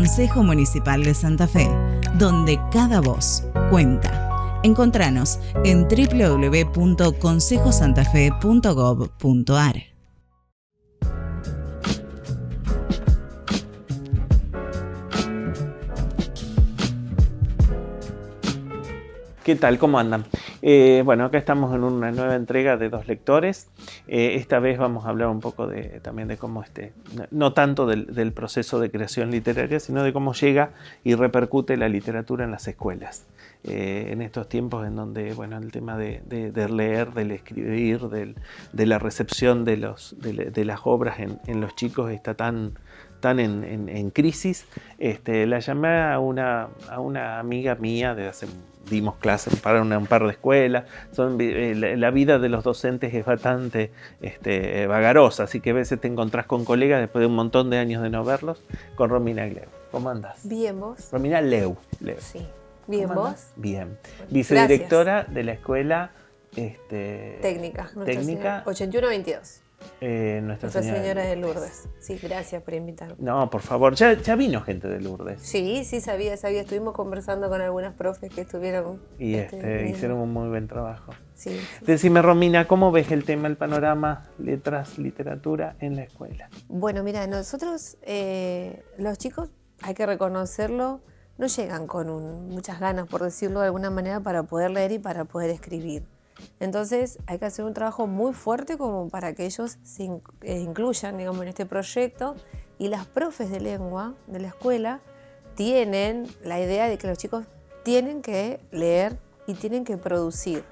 Consejo Municipal de Santa Fe, donde cada voz cuenta. Encontranos en www.consejosantafe.gov.ar. ¿Qué tal? ¿Cómo andan? Bueno, acá estamos en una nueva entrega de Dos Lectores. Esta vez vamos a hablar un poco también de cómo no tanto del proceso de creación literaria, sino de cómo llega y repercute la literatura en las escuelas. En estos tiempos en donde, bueno, el tema de leer, del escribir, de la recepción de las obras en los chicos está tan en crisis. La llamé a una amiga mía dimos clases para un par de escuelas. La vida de los docentes es bastante vagarosa, así que a veces te encontrás con colegas después de un montón de años de no verlos, con Romina Leu. ¿Cómo andás? Bien, ¿vos? Romina Leu. Sí. Bien, ¿vos? Bien. Bueno, Vicedirectora gracias. de la escuela Técnica. Técnica 8122. Nuestra Señora de Lourdes. Sí, gracias por invitarme. No, por favor, ya vino gente de Lourdes. Sí, sabía. Estuvimos conversando con algunas profes que estuvieron. Y hicieron un muy buen trabajo. Sí. Decime, Romina, ¿cómo ves el tema, el panorama, letras, literatura en la escuela? Bueno, mira, nosotros, los chicos, hay que reconocerlo, no llegan con muchas ganas, por decirlo de alguna manera, para poder leer y para poder escribir. Entonces hay que hacer un trabajo muy fuerte como para que ellos se incluyan, digamos, en este proyecto, y las profes de lengua de la escuela tienen la idea de que los chicos tienen que leer y tienen que producir.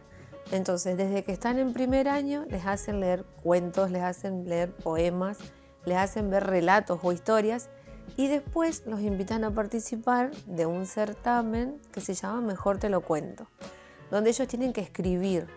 Entonces, desde que están en primer año, les hacen leer cuentos, les hacen leer poemas, les hacen ver relatos o historias, y después los invitan a participar de un certamen que se llama Mejor Te Lo Cuento, donde ellos tienen que escribir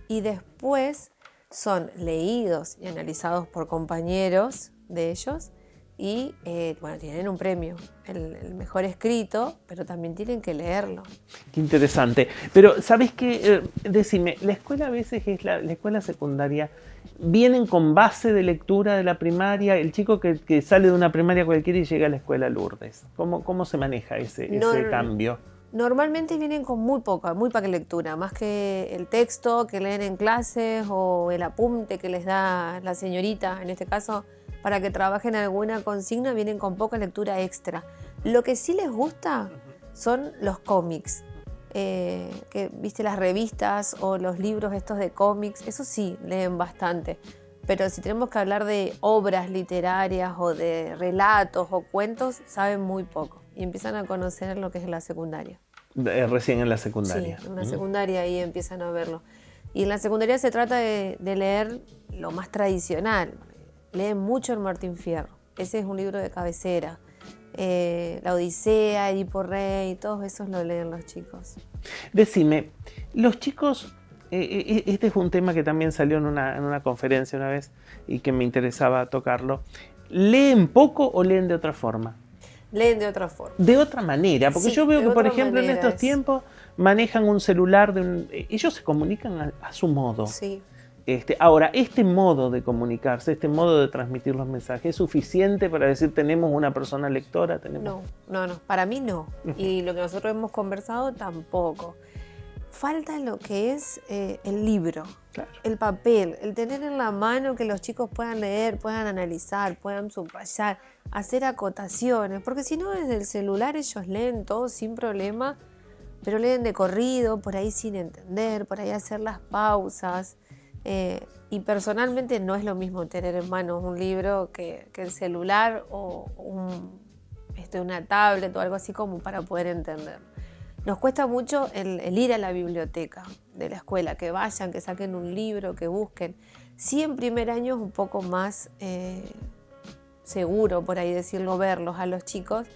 y después son leídos y analizados por compañeros de ellos y bueno, tienen un premio, el mejor escrito, pero también tienen que leerlo. Qué interesante. Pero, ¿sabes qué? Decime, la escuela a veces la escuela secundaria, vienen con base de lectura de la primaria, el chico que sale de una primaria cualquiera y llega a la escuela Lourdes. ¿Cómo se maneja ese cambio? Normalmente vienen con muy poca lectura, más que el texto que leen en clases o el apunte que les da la señorita, en este caso, para que trabajen alguna consigna, vienen con poca lectura extra. Lo que sí les gusta son los cómics, que viste las revistas o los libros estos de cómics, eso sí, leen bastante. Pero si tenemos que hablar de obras literarias o de relatos o cuentos, saben muy poco. Y empiezan a conocer lo que es la secundaria. Recién en la secundaria. Sí, en la secundaria ahí empiezan a verlo. Y en la secundaria se trata de leer lo más tradicional. Leen mucho el Martín Fierro. Ese es un libro de cabecera. La Odisea, Edipo Rey, todos esos lo leen los chicos. Decime, los chicos, este es un tema que también salió en una conferencia una vez y que me interesaba tocarlo. ¿Leen poco o leen de otra forma? Leen de otra forma. De otra manera, porque Sí, yo veo que, por ejemplo, en estos es. tiempos manejan un celular, ellos se comunican a su modo. Sí. Ahora, este modo de comunicarse, este modo de transmitir los mensajes, ¿es suficiente para decir tenemos una persona lectora? No, para mí no. Y lo que nosotros hemos conversado tampoco. Falta lo que es el libro, claro, el papel, el tener en la mano que los chicos puedan leer, puedan analizar, puedan subrayar, hacer acotaciones, porque si no desde el celular ellos leen todo sin problema, pero leen de corrido, por ahí sin entender, por ahí hacer las pausas. Y personalmente no es lo mismo tener en manos un libro que el celular o una tablet o algo así como para poder entenderlo. Nos cuesta mucho el ir a la biblioteca de la escuela, que vayan, que saquen un libro, que busquen. Sí, en primer año es un poco más seguro, por ahí decirlo, verlos a los chicos,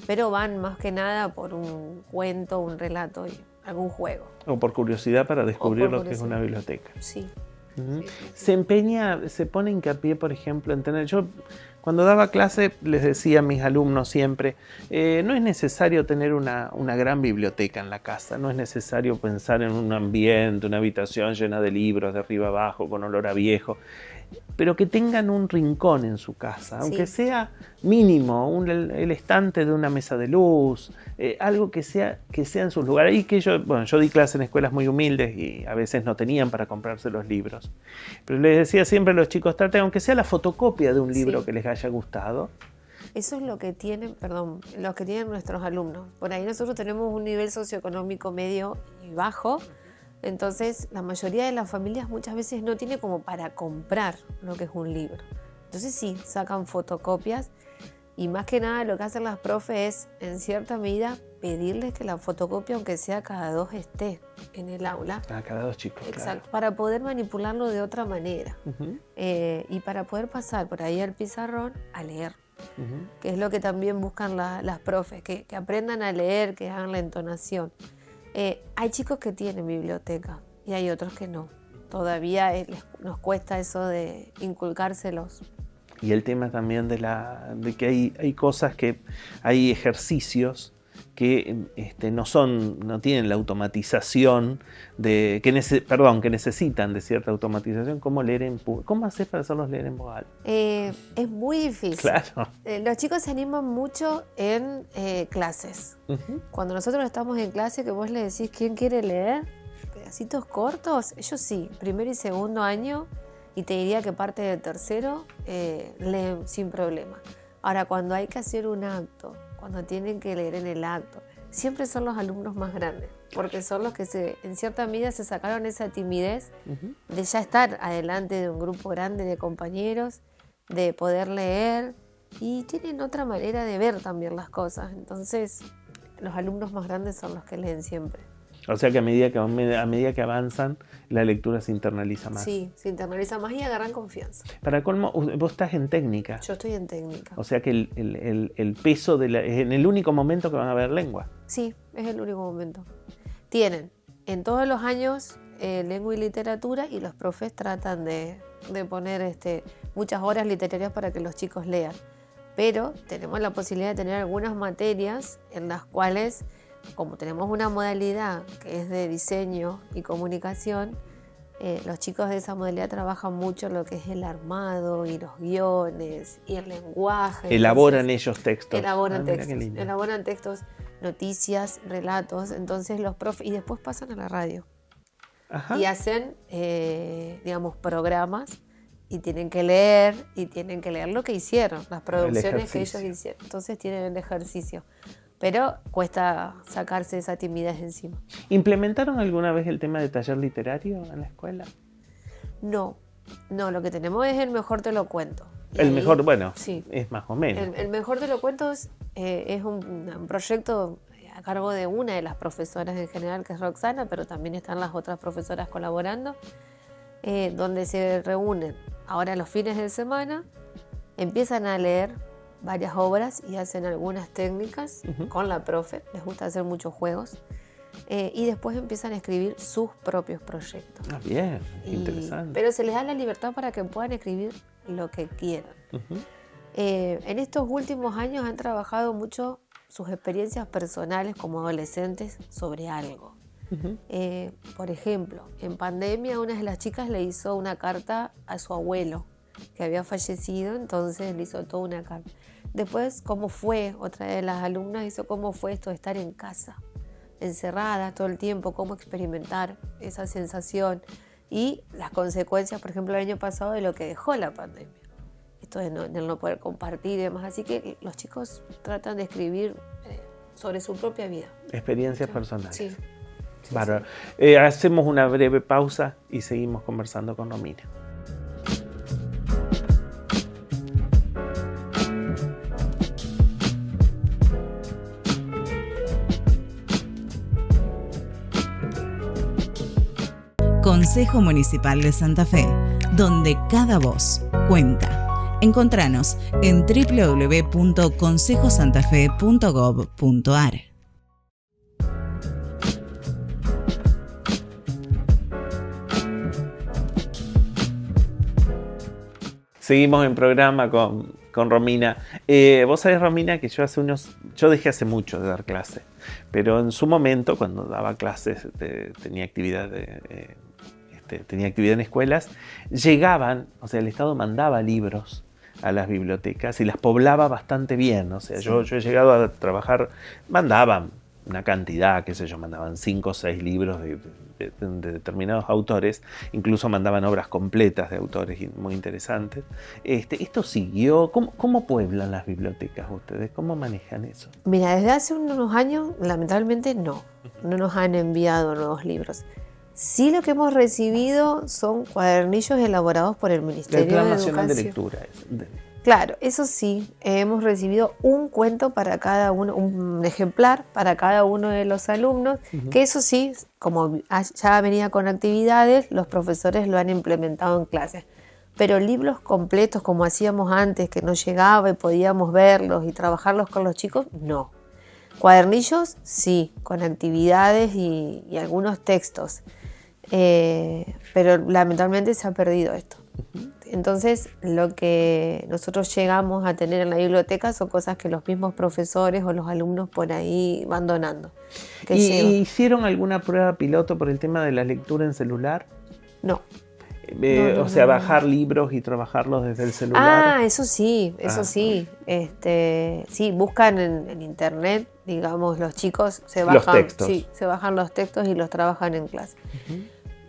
pero van más que nada por un cuento, un relato y algún juego. O por curiosidad para descubrir lo que es una biblioteca. Sí. Se pone hincapié, por ejemplo, en tener... Yo cuando daba clase les decía a mis alumnos siempre, no es necesario tener una gran biblioteca en la casa, no es necesario pensar en un ambiente, una habitación llena de libros de arriba abajo, con olor a viejo. pero que tengan un rincón en su casa, aunque Sí. sea mínimo, el estante de una mesa de luz, algo que sea en sus lugares. Y que yo di clase en escuelas muy humildes y a veces no tenían para comprarse los libros. Pero les decía siempre a los chicos, traten, aunque sea la fotocopia de un libro Sí. que les haya gustado. Eso es lo que tienen, los que tienen nuestros alumnos. Por ahí nosotros tenemos un nivel socioeconómico medio y bajo, entonces la mayoría de las familias muchas veces no tiene como para comprar lo que es un libro. Entonces sí, sacan fotocopias y más que nada lo que hacen las profes es, en cierta medida, pedirles que la fotocopia, aunque sea cada 2, esté en el aula. Cada 2 chicos. Exacto, Claro. para poder manipularlo de otra manera. Uh-huh. Y para poder pasar por ahí al pizarrón a leer. Uh-huh. Que es lo que también buscan las profes, que aprendan a leer, que hagan la entonación. Hay chicos que tienen biblioteca y hay otros que no. Todavía nos cuesta eso de inculcárselos. Y el tema también de que hay cosas hay ejercicios que no tienen la automatización que necesitan de cierta automatización, como leer en público. ¿Cómo haces para hacerlos leer en voz alta? Es muy difícil. Claro. Los chicos se animan mucho en clases. Uh-huh. Cuando nosotros estamos en clase, que vos le decís quién quiere leer, pedacitos cortos, ellos sí, primero y segundo año, y te diría que parte del tercero, leen sin problema. Ahora, cuando hay que hacer un acto, cuando tienen que leer en el acto, siempre son los alumnos más grandes, porque son los que en cierta medida se sacaron esa timidez Uh-huh. de ya estar adelante de un grupo grande de compañeros, de poder leer, y tienen otra manera de ver también las cosas. Entonces, los alumnos más grandes son los que leen siempre. O sea que a medida que avanzan, la lectura se internaliza más. Sí, se internaliza más y agarran confianza. Para colmo, vos estás en técnica. Yo estoy en técnica. O sea que el peso es en el único momento que van a ver lengua. Sí, es el único momento. Tienen en todos los años lengua y literatura, y los profes tratan de poner muchas horas literarias para que los chicos lean. Pero tenemos la posibilidad de tener algunas materias en las cuales, como tenemos una modalidad que es de diseño y comunicación, los chicos de esa modalidad trabajan mucho lo que es el armado y los guiones y el lenguaje. Elaboran ellos textos. Elaboran Mira qué textos, lindo. elaboran textos, noticias, relatos. Entonces los profes, y después pasan a la radio. Ajá. Y hacen, programas, y tienen que leer lo que hicieron, las producciones que ellos hicieron. Entonces tienen el ejercicio. Pero cuesta sacarse esa timidez encima. ¿Implementaron alguna vez el tema de taller literario en la escuela? No, lo que tenemos es el mejor te lo cuento. Y El ahí, mejor, bueno, sí, es más o menos. el mejor te lo cuento es un proyecto a cargo de una de las profesoras en general, que es Roxana, pero también están las otras profesoras colaborando, donde se reúnen ahora los fines de semana, empiezan a leer varias obras y hacen algunas técnicas Uh-huh. con la profe, les gusta hacer muchos juegos, y después empiezan a escribir sus propios proyectos. Ah, bien, interesante. Pero se les da la libertad para que puedan escribir lo que quieran. Uh-huh. En estos últimos años han trabajado mucho sus experiencias personales como adolescentes sobre algo. Uh-huh. Por ejemplo, en pandemia una de las chicas le hizo una carta a su abuelo que había fallecido, entonces le hizo toda una carta. Después, cómo fue, otra de las alumnas hizo cómo fue esto de estar en casa, encerrada todo el tiempo, cómo experimentar esa sensación y las consecuencias, por ejemplo, el año pasado, de lo que dejó la pandemia. Esto de no poder compartir y demás. Así que los chicos tratan de escribir sobre su propia vida. Experiencias personales. Sí. Bárbaro. Hacemos una breve pausa y seguimos conversando con Romina. Consejo Municipal de Santa Fe, donde cada voz cuenta. Encontranos en www.consejosantafe.gov.ar. Seguimos en programa con Romina. Vos sabés, Romina, que yo dejé hace mucho de dar clases, pero en su momento, cuando daba clases, tenía actividad tenía actividad en escuelas, llegaban, o sea, el Estado mandaba libros a las bibliotecas y las poblaba bastante bien. O sea, yo he llegado a trabajar, mandaban una cantidad, qué sé yo, mandaban 5 o 6 libros de determinados autores, incluso mandaban obras completas de autores muy interesantes. ¿Esto siguió? ¿Cómo pueblan las bibliotecas ustedes? ¿Cómo manejan eso? Mira, desde hace unos años, lamentablemente no nos han enviado nuevos libros. Sí, lo que hemos recibido son cuadernillos elaborados por el Ministerio de Plan Educación. Nacional de Lectura. Claro, eso sí, hemos recibido un cuento para cada uno, un ejemplar para cada uno de los alumnos, que eso sí, como ya venía con actividades, los profesores lo han implementado en clases. Pero libros completos como hacíamos antes, que nos llegaba y podíamos verlos y trabajarlos con los chicos, no. Cuadernillos, sí, con actividades y algunos textos. Pero lamentablemente se ha perdido esto. Entonces, lo que nosotros llegamos a tener en la biblioteca son cosas que los mismos profesores o los alumnos por ahí van donando. ¿Hicieron alguna prueba piloto por el tema de la lectura en celular? No. Bajar libros y trabajarlos desde el celular. Eso sí, sí. Sí, buscan en internet, digamos, los chicos se bajan los textos. Sí, se bajan los textos y los trabajan en clase.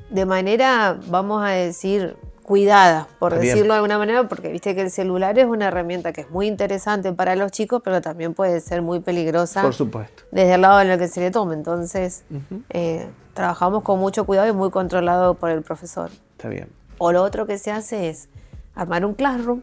De manera, vamos a decir, cuidada, por decirlo de alguna manera, porque viste que el celular es una herramienta que es muy interesante para los chicos, pero también puede ser muy peligrosa. Por supuesto. Desde el lado en el que se le tome. Entonces, trabajamos con mucho cuidado y muy controlado por el profesor. Está bien. O lo otro que se hace es armar un classroom,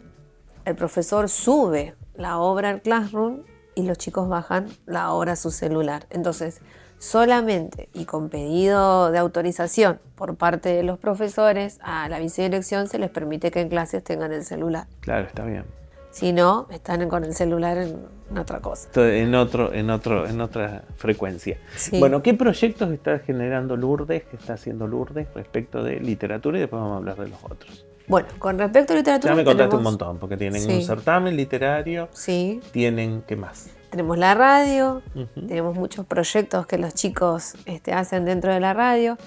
el profesor sube la obra al classroom y los chicos bajan la obra a su celular. Entonces, solamente y con pedido de autorización por parte de los profesores a la vicedirección se les permite que en clases tengan el celular. Claro, está bien. Si no, están con el celular en otra cosa. En otra frecuencia. Sí. Bueno, ¿qué proyectos está generando Lourdes, que está haciendo Lourdes respecto de literatura? Y después vamos a hablar de los otros. Bueno, con respecto a literatura... Ya me contaste un montón, porque tienen un certamen literario. Sí. Tienen, ¿qué más? Tenemos la radio, tenemos muchos proyectos que los chicos hacen dentro de la radio.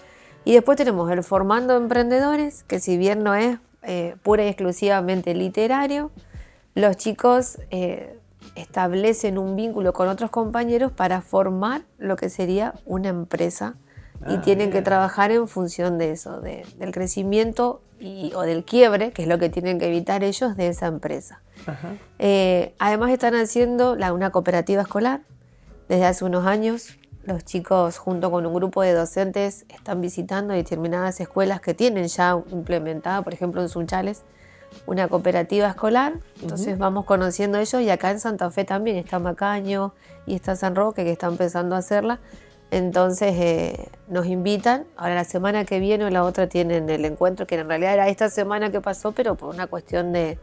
Y después tenemos el Formando Emprendedores, que si bien no es pura y exclusivamente literario, los chicos establecen un vínculo con otros compañeros para formar lo que sería una empresa y tienen que trabajar en función de eso, del crecimiento o del quiebre, que es lo que tienen que evitar ellos de esa empresa. Además están haciendo una cooperativa escolar. Desde hace unos años los chicos junto con un grupo de docentes están visitando determinadas escuelas que tienen ya implementada, por ejemplo en Sunchales, una cooperativa escolar. Entonces vamos conociendo ellos, y acá en Santa Fe también está Macaño y está San Roque, que está empezando a hacerla. Entonces nos invitan. Ahora la semana que viene o la otra tienen el encuentro, que en realidad era esta semana que pasó, pero por una cuestión de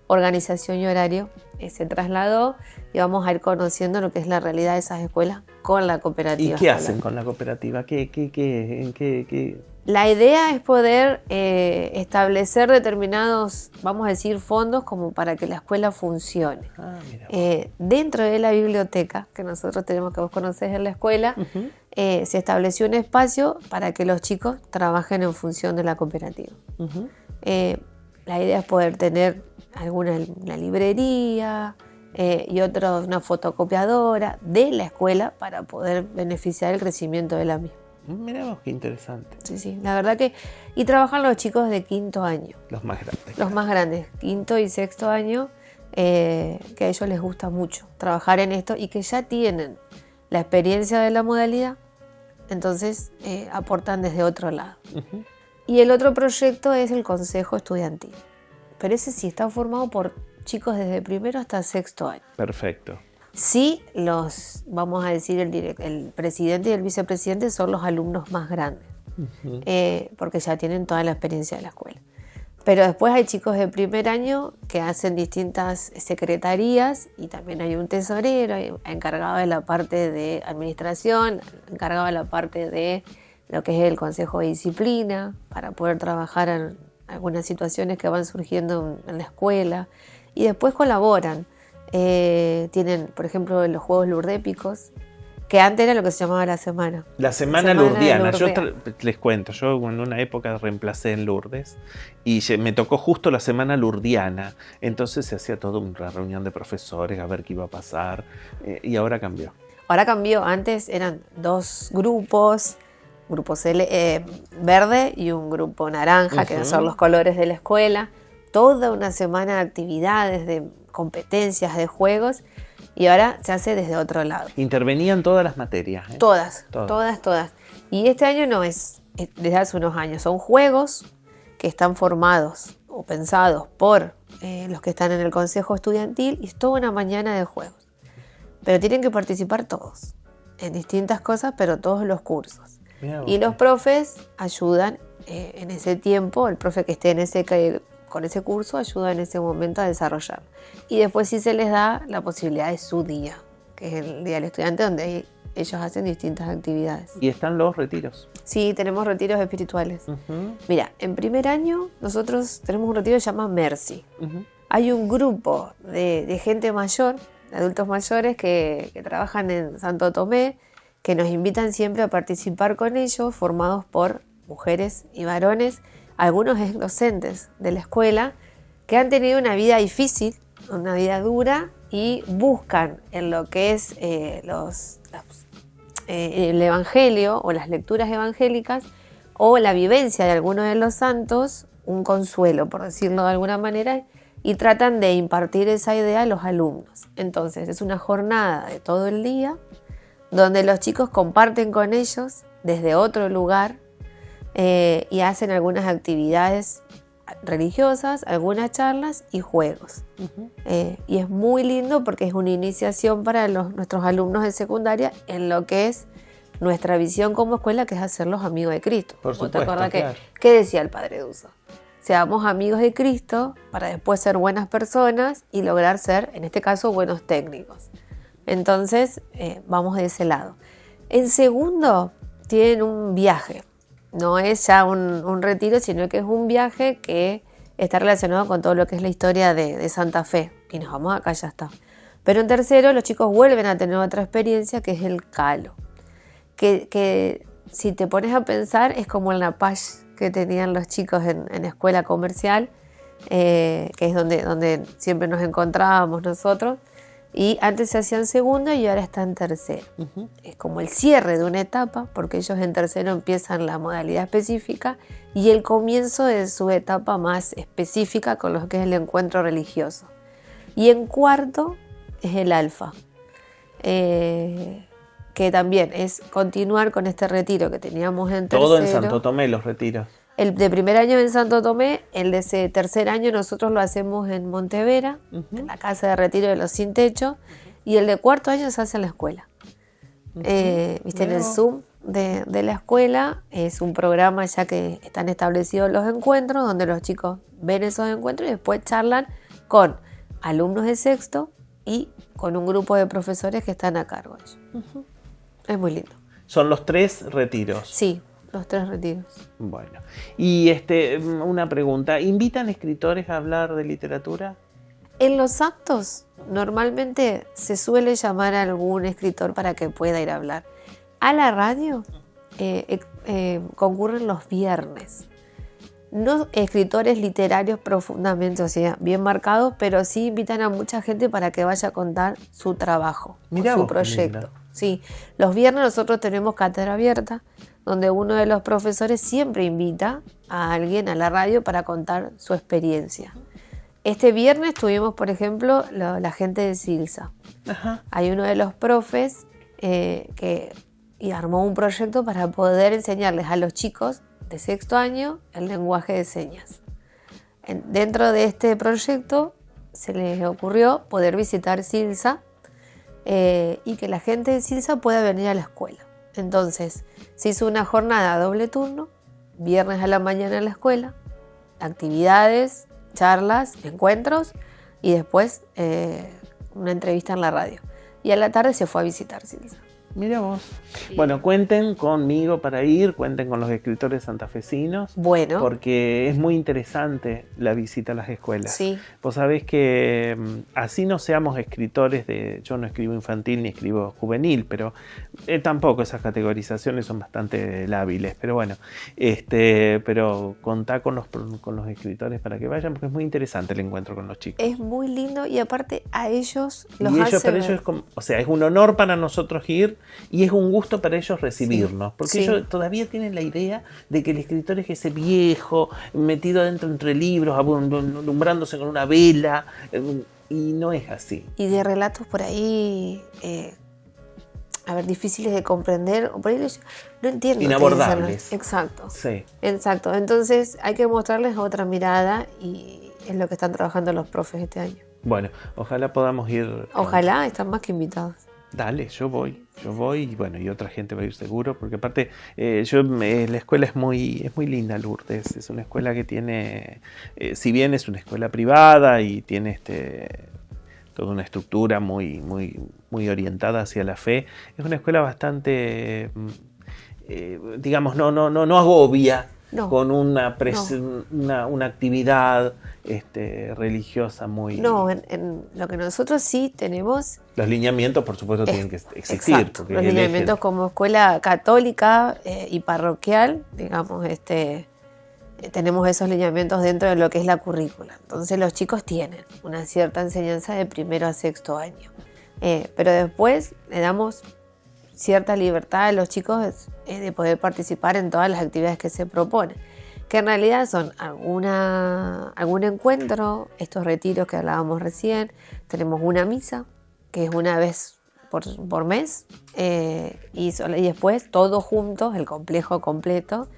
organización y horario se trasladó, y vamos a ir conociendo lo que es la realidad de esas escuelas con la cooperativa. ¿Y qué hacen con la cooperativa? ¿Qué? La idea es poder establecer determinados, vamos a decir, fondos como para que la escuela funcione. Dentro de la biblioteca, que nosotros tenemos, que vos conocés en la escuela, se estableció un espacio para que los chicos trabajen en función de la cooperativa. La idea es poder tener una librería y una fotocopiadora de la escuela para poder beneficiar el crecimiento de la misma. Mirá vos, qué interesante. Sí, la verdad que... Y trabajan los chicos de quinto año. Los más grandes. Los más grandes, quinto y sexto año, que a ellos les gusta mucho trabajar en esto y que ya tienen la experiencia de la modalidad, entonces aportan desde otro lado. Y el otro proyecto es el Consejo Estudiantil. Pero ese sí está formado por chicos desde primero hasta sexto año. Perfecto. Sí, vamos a decir, el presidente y el vicepresidente son los alumnos más grandes, porque ya tienen toda la experiencia de la escuela. Pero después hay chicos de primer año que hacen distintas secretarías, y también hay un tesorero encargado de la parte de administración, encargado de la parte de lo que es el consejo de disciplina, para poder trabajar en algunas situaciones que van surgiendo en la escuela, y después colaboran. Tienen, por ejemplo, los Juegos Lurdépicos, que antes era lo que se llamaba la semana. La semana lourdiana. Yo les cuento, yo en una época reemplacé en Lourdes y me tocó justo la semana lourdiana. Entonces se hacía toda una reunión de profesores a ver qué iba a pasar y ahora cambió. Ahora cambió, antes eran 2 grupos, grupo verde y un grupo naranja, que son los colores de la escuela. Toda una semana de actividades, de competencias, de juegos. Y ahora se hace desde otro lado. Intervenían todas las materias. Todas. Y este año no es desde hace unos años. Son juegos que están formados o pensados por los que están en el consejo estudiantil y es toda una mañana de juegos. Pero tienen que participar todos, en distintas cosas, pero todos los cursos. Y los profes ayudan en ese tiempo, el profe que esté con ese curso ayuda en ese momento a desarrollar. Y después sí se les da la posibilidad de su día, que es el Día del Estudiante, donde ellos hacen distintas actividades. ¿Y están los retiros? Sí, tenemos retiros espirituales. Mira, en primer año nosotros tenemos un retiro que se llama Mercy. Hay un grupo de gente mayor, de adultos mayores que trabajan en Santo Tomé, que nos invitan siempre a participar con ellos, formados por mujeres y varones, algunos ex docentes de la escuela, que han tenido una vida difícil, una vida dura, y buscan en lo que es el Evangelio o las lecturas evangélicas o la vivencia de alguno de los santos, un consuelo, por decirlo de alguna manera, y tratan de impartir esa idea a los alumnos. Entonces es una jornada de todo el día donde los chicos comparten con ellos desde otro lugar y hacen algunas actividades religiosas, algunas charlas y juegos. Y es muy lindo porque es una iniciación para nuestros alumnos de secundaria en lo que es nuestra visión como escuela, que es hacerlos amigos de Cristo. Por supuesto, ¿Te acuerdas claro. qué decía el Padre Duso? Seamos amigos de Cristo para después ser buenas personas y lograr ser, en este caso, buenos técnicos. Entonces, vamos de ese lado. En segundo, tienen un viaje. No es ya un retiro, sino que es un viaje que está relacionado con todo lo que es la historia de Santa Fe. Y nos vamos acá, ya está. Pero en tercero, los chicos vuelven a tener otra experiencia, que es el Calo. Que si te pones a pensar, es como el Napash que tenían los chicos en escuela comercial, que es donde siempre nos encontrábamos nosotros. Y antes se hacía en segundo y ahora está en tercero. Es como el cierre de una etapa, porque ellos en tercero empiezan la modalidad específica y el comienzo de su etapa más específica con lo que es el encuentro religioso. Y en cuarto es el alfa, que también es continuar con este retiro que teníamos en tercero. Todo en Santo Tomé los retiros. El de primer año en Santo Tomé, el de ese tercer año nosotros lo hacemos en Montevera, en la casa de retiro de los sin techo, y el de cuarto año se hace en la escuela. ¿Viste? En el Zoom de la escuela es un programa ya que están establecidos los encuentros, donde los chicos ven esos encuentros y después charlan con alumnos de sexto y con un grupo de profesores que están a cargo de ellos. Es muy lindo. Son los 3 retiros. Sí. Los 3 retiros. Bueno, y una pregunta, ¿invitan escritores a hablar de literatura? En los actos normalmente se suele llamar a algún escritor para que pueda ir a hablar. A la radio concurren los viernes. No escritores literarios profundamente, o sea, bien marcados, pero sí invitan a mucha gente para que vaya a contar su trabajo, su proyecto. Sí, los viernes nosotros tenemos cátedra abierta, donde uno de los profesores siempre invita a alguien a la radio para contar su experiencia. Este viernes tuvimos, por ejemplo, la gente de Silsa. Hay uno de los profes que armó un proyecto para poder enseñarles a los chicos de sexto año el lenguaje de señas. Dentro de este proyecto se les ocurrió poder visitar Silsa y que la gente de Silsa pueda venir a la escuela. Entonces se hizo una jornada a doble turno, viernes a la mañana en la escuela, actividades, charlas, encuentros y después una entrevista en la radio. Y a la tarde se fue a visitar Silsa. Mira vos. Bueno, cuenten conmigo para ir, cuenten con los escritores santafesinos. Bueno. Porque es muy interesante la visita a las escuelas. Sí. Vos sabés que así no seamos escritores yo no escribo infantil ni escribo juvenil, pero tampoco esas categorizaciones son bastante lábiles. Pero bueno, pero contá con los escritores para que vayan, porque es muy interesante el encuentro con los chicos. Es muy lindo y aparte a ellos los y hace para ellos es como, o sea, es un honor para nosotros ir y es un gusto para ellos recibirnos, porque ellos todavía tienen la idea de que el escritor es ese viejo metido adentro entre libros, alumbrándose con una vela, y no es así. Y de relatos por ahí, difíciles de comprender, o por ahí no entiendo. Inabordables. Exacto. Sí. Exacto. Entonces hay que mostrarles otra mirada y es lo que están trabajando los profes este año. Bueno, ojalá podamos ir. Ojalá, están más que invitados. Dale, yo voy y bueno, y otra gente va a ir seguro, porque aparte la escuela es muy linda, Lourdes, es una escuela que tiene, si bien es una escuela privada y tiene toda una estructura muy orientada hacia la fe, es una escuela bastante, digamos, no agobia. No, con una actividad religiosa muy... No, en lo que nosotros sí tenemos... Los lineamientos, por supuesto, tienen que existir. Exacto, porque los lineamientos como escuela católica y parroquial, digamos, tenemos esos lineamientos dentro de lo que es la currícula. Entonces los chicos tienen una cierta enseñanza de primero a sexto año. Pero después le damos cierta libertad a los chicos de poder participar en todas las actividades que se proponen, que en realidad son algún encuentro, estos retiros que hablábamos recién, tenemos una misa, que es una vez por mes, y después todos juntos, el complejo completo,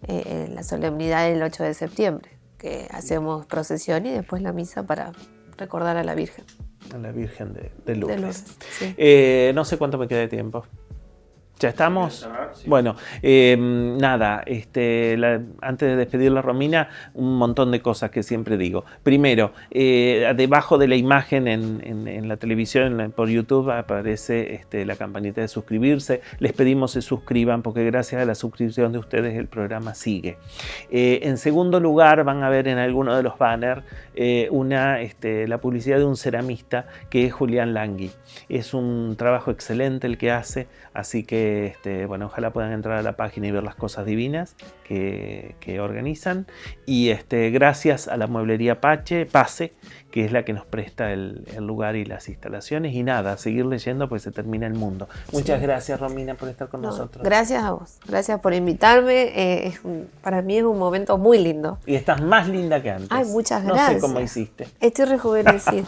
la solemnidad del 8 de septiembre, que hacemos procesión y después la misa para recordar a la Virgen. A la Virgen de Lourdes. Sí. No sé cuánto me queda de tiempo. ¿Ya estamos? Sí. Bueno, nada, antes de despedirla, Romina, un montón de cosas que siempre digo. Primero, debajo de la imagen en la televisión, por YouTube, aparece la campanita de suscribirse. Les pedimos se suscriban porque gracias a la suscripción de ustedes el programa sigue. En segundo lugar, van a ver en alguno de los banners la publicidad de un ceramista que es Julián Langui. Es un trabajo excelente el que hace, así que ojalá puedan entrar a la página y ver las cosas divinas que organizan. Y gracias a la mueblería Pase, que es la que nos presta el lugar y las instalaciones. Y nada, a seguir leyendo, pues se termina el mundo. Muchas gracias, Romina, por estar con nosotros. Gracias a vos, gracias por invitarme. Para mí es un momento muy lindo. Y estás más linda que antes. Ay, muchas gracias. No sé cómo hiciste. Estoy rejuvenecida.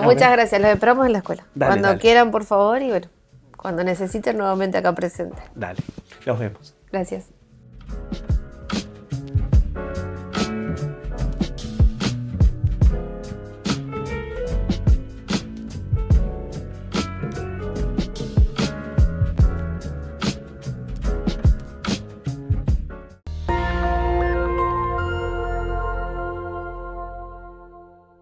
Muchas gracias, los esperamos en la escuela. Cuando quieran, por favor, y bueno, cuando necesiten nuevamente acá presente. Dale, nos vemos. Gracias.